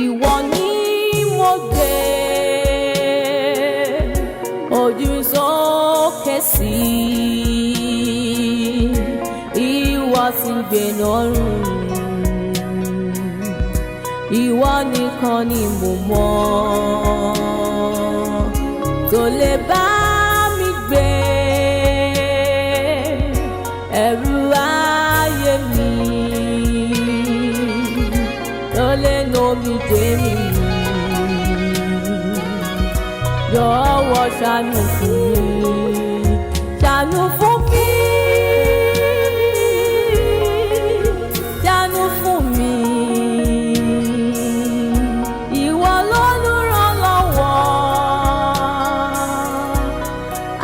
Ìwọ ni mo gbé ojú sókè sí, ìwọ tí ń gbé lọ́rùn. Ìwọ nìkan ni mo mọ̀ tó lè bá mi gbé ẹrù ayé mi, tó lè nà mí dé mi. Jọ̀wọ́ ṣàánú fún mi, ṣàánú fún mi, ṣàánú fún mi. Ìwọ lolùrànlọ́wọ́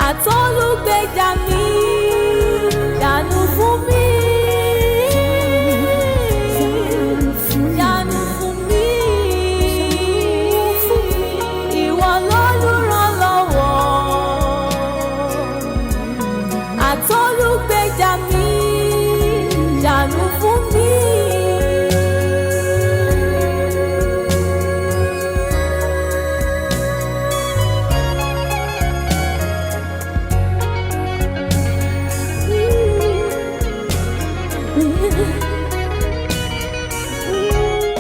àtolùgbèjà mi, ṣàánú fún mi, ṣàánú fún mi. Ìwọ lolùrànlọ́wọ́ àtolùgbèjà mi, ṣàánú fún mi.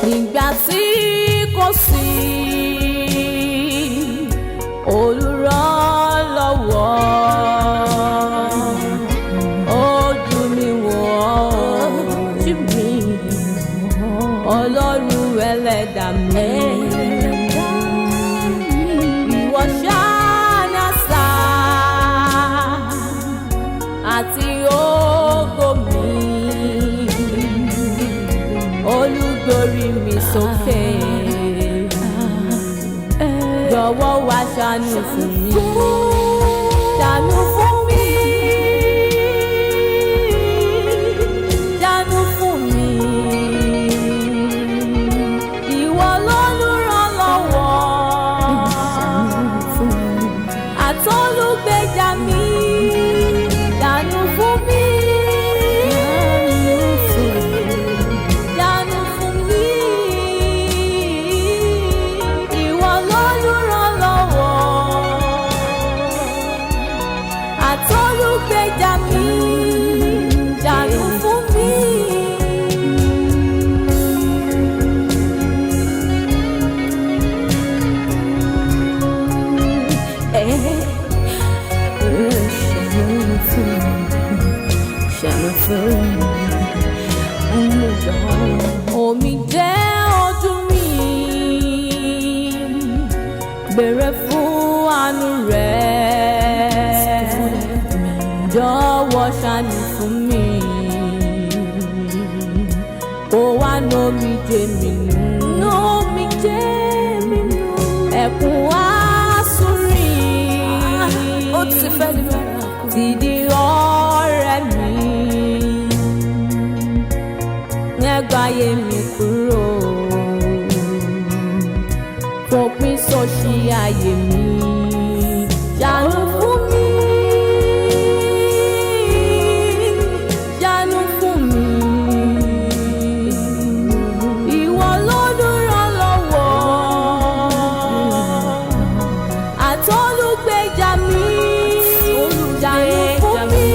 Nígbà tí kò sí olùrànlọ́wọ́, ojú mi wọ̀n Ọlọ́run ẹlẹ́dàá mi. Ìwọ ṣáá ni àṣà àti ògo mi, olùgbórí mi sókè. Jọ̀wọ́ wá ṣàánú fún mi, ṣàánú fún mi, ṣàánú fún mi. Ìwọ lolùrànlọ́wọ́ àtolùgbèjà mi, ṣàánú fún mi, ṣàánú fún mi. Ìwọ lolùrànlọ́wọ́ àtolùgbèjà mi, ṣàánú fún mi. Omi jẹ́ ojú mi, béèrè fún àánú rẹ̀. Jọ̀wọ́ ṣàánú fún mi, kó wá nà omijé mi nù, nà omijé mi nù. Ẹkún wá sórí, ó ti fẹ́ ti di ọ̀rẹ́ mi. Ẹgbàáyé mi kúrò, fòpin sóṣì ayé mi, ṣàánú fún mi, ṣàánú fún mi. Ìwọ lolùrànlọ́wọ́ àtolùgbèjà mi, ṣàánú fún mi.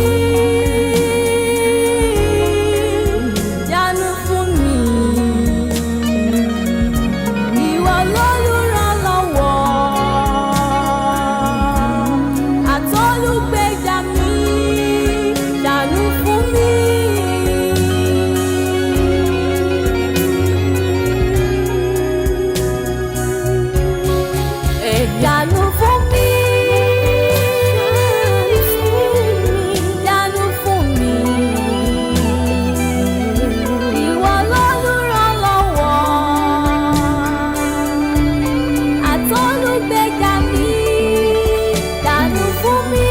Ṣàánú fún mi, ṣàánú fún mi. Ìwọ lolùrànlọ́wọ́ àtolùgbèjà mi, ṣàánú fún mi.